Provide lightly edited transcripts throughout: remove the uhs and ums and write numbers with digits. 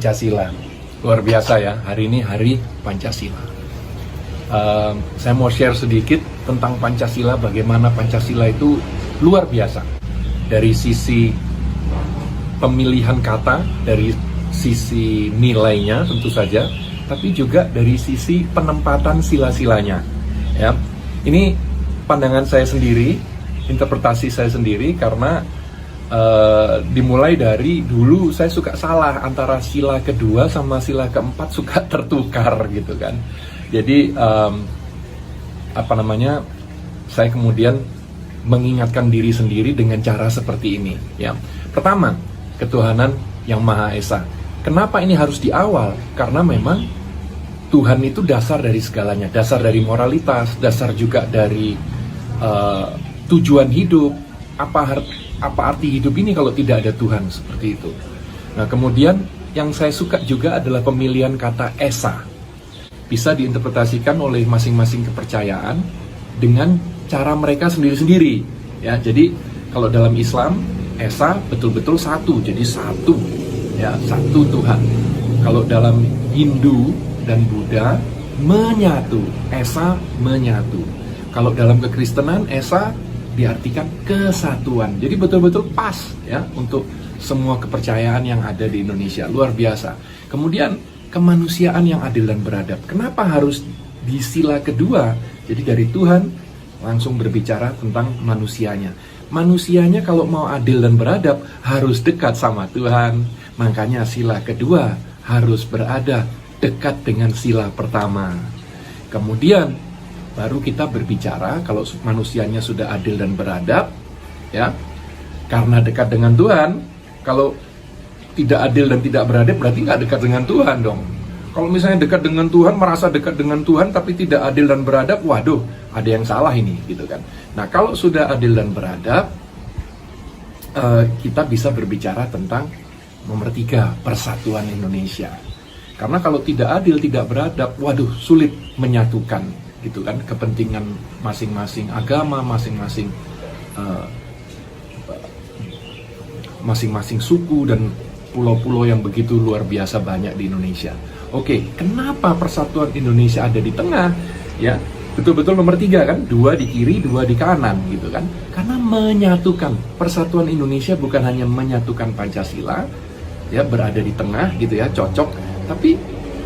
Pancasila. Luar biasa ya, hari ini hari Pancasila. Saya mau share sedikit tentang Pancasila, bagaimana Pancasila itu luar biasa. Dari sisi pemilihan kata, dari sisi nilainya tentu saja, tapi juga dari sisi penempatan sila-silanya. Ya, ini pandangan saya sendiri, interpretasi saya sendiri, karena dimulai dari dulu saya suka salah antara sila kedua sama sila keempat, suka tertukar gitu kan. Jadi saya kemudian mengingatkan diri sendiri dengan cara seperti ini ya. Pertama, ketuhanan yang Maha Esa. Kenapa ini harus di awal? Karena memang Tuhan itu dasar dari segalanya, dasar dari moralitas, dasar juga dari tujuan hidup. Apa arti hidup ini kalau tidak ada Tuhan, seperti itu. Nah, kemudian yang saya suka juga adalah pemilihan kata Esa. Bisa diinterpretasikan oleh masing-masing kepercayaan dengan cara mereka sendiri-sendiri. Ya, jadi kalau dalam Islam, Esa betul-betul satu, jadi satu, ya, satu Tuhan. Kalau dalam Hindu dan Buddha, menyatu, Esa menyatu. Kalau dalam kekristenan, Esa diartikan kesatuan. Jadi betul-betul pas ya untuk semua kepercayaan yang ada di Indonesia. Luar biasa. Kemudian kemanusiaan yang adil dan beradab. Kenapa harus di sila kedua? Jadi dari Tuhan langsung berbicara tentang manusianya. Manusianya kalau mau adil dan beradab harus dekat sama Tuhan. Makanya sila kedua harus berada dekat dengan sila pertama. Kemudian baru kita berbicara kalau manusianya sudah adil dan beradab, ya, karena dekat dengan Tuhan. Kalau tidak adil dan tidak beradab, berarti nggak dekat dengan Tuhan dong. Kalau misalnya dekat dengan Tuhan, merasa dekat dengan Tuhan, tapi tidak adil dan beradab, waduh, ada yang salah ini, gitu kan. Nah, kalau sudah adil dan beradab, kita bisa berbicara tentang nomor 3, persatuan Indonesia. Karena kalau tidak adil, tidak beradab, waduh, sulit menyatukan, gitu kan, kepentingan masing-masing agama, masing-masing suku dan pulau-pulau yang begitu luar biasa banyak di Indonesia. Oke, kenapa persatuan Indonesia ada di tengah? Ya, betul-betul nomor 3 kan, 2 di kiri, 2 di kanan, gitu kan. Karena menyatukan persatuan Indonesia bukan hanya menyatukan Pancasila, ya, berada di tengah, gitu ya, cocok. Tapi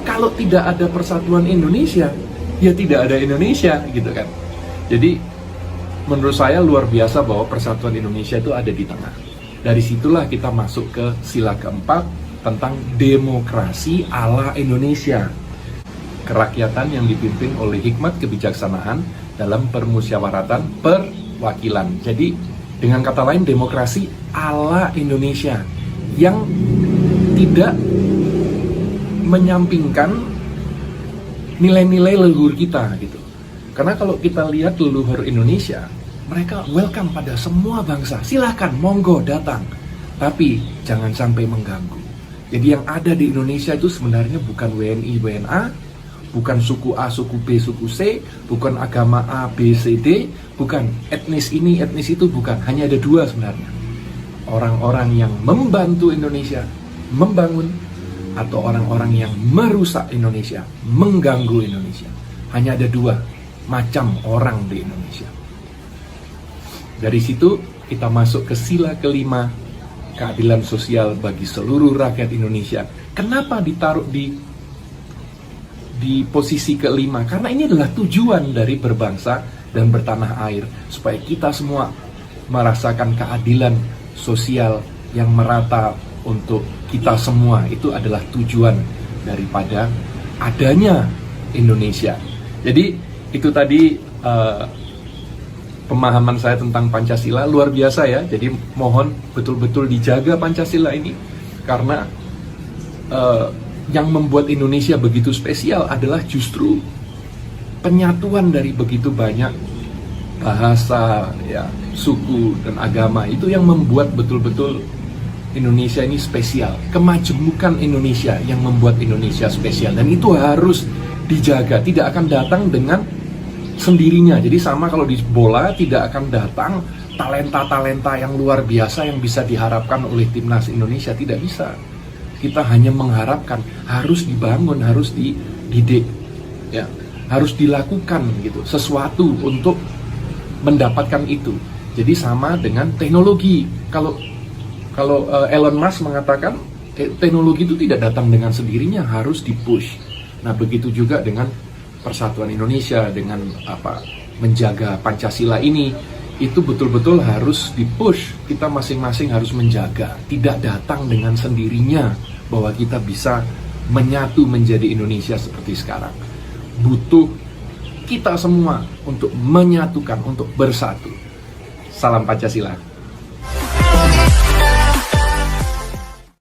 kalau tidak ada persatuan Indonesia, ya tidak ada Indonesia, gitu kan. Jadi menurut saya luar biasa bahwa persatuan Indonesia itu ada di tengah. Dari situlah kita masuk ke sila keempat tentang demokrasi ala Indonesia. Kerakyatan yang dipimpin oleh hikmat kebijaksanaan dalam permusyawaratan perwakilan. Jadi dengan kata lain, demokrasi ala Indonesia yang tidak menyampingkan nilai-nilai leluhur kita, gitu. Karena kalau kita lihat leluhur Indonesia, mereka welcome pada semua bangsa. Silahkan, monggo datang. Tapi jangan sampai mengganggu. Jadi yang ada di Indonesia itu sebenarnya bukan WNI, WNA, bukan suku A, suku B, suku C, bukan agama A, B, C, D, bukan etnis ini, etnis itu, bukan. Hanya ada 2 sebenarnya. Orang-orang yang membantu Indonesia membangun, atau orang-orang yang merusak Indonesia, mengganggu Indonesia. Hanya ada 2 macam orang di Indonesia. Dari situ kita masuk ke sila kelima, keadilan sosial bagi seluruh rakyat Indonesia. Kenapa ditaruh di posisi kelima? Karena ini adalah tujuan dari berbangsa dan bertanah air, supaya kita semua merasakan keadilan sosial yang merata untuk kita semua. Itu adalah tujuan daripada adanya Indonesia. Jadi itu tadi pemahaman saya tentang Pancasila, luar biasa ya. Jadi mohon betul-betul dijaga Pancasila ini, karena yang membuat Indonesia begitu spesial adalah justru penyatuan dari begitu banyak bahasa, ya, suku dan agama. Itu yang membuat betul-betul Indonesia ini spesial. Kemajemukan Indonesia yang membuat Indonesia spesial, dan itu harus dijaga. Tidak akan datang dengan sendirinya. Jadi sama kalau di bola, tidak akan datang talenta-talenta yang luar biasa yang bisa diharapkan oleh timnas Indonesia, tidak bisa. Kita hanya mengharapkan harus dibangun, harus dididik, ya, harus dilakukan gitu sesuatu untuk mendapatkan itu. Jadi sama dengan teknologi. Kalau Elon Musk mengatakan teknologi itu tidak datang dengan sendirinya, harus dipush. Nah, begitu juga dengan persatuan Indonesia, dengan menjaga Pancasila ini, itu betul-betul harus dipush. Kita masing-masing harus menjaga, tidak datang dengan sendirinya bahwa kita bisa menyatu menjadi Indonesia seperti sekarang. Butuh kita semua untuk menyatukan, untuk bersatu. Salam Pancasila.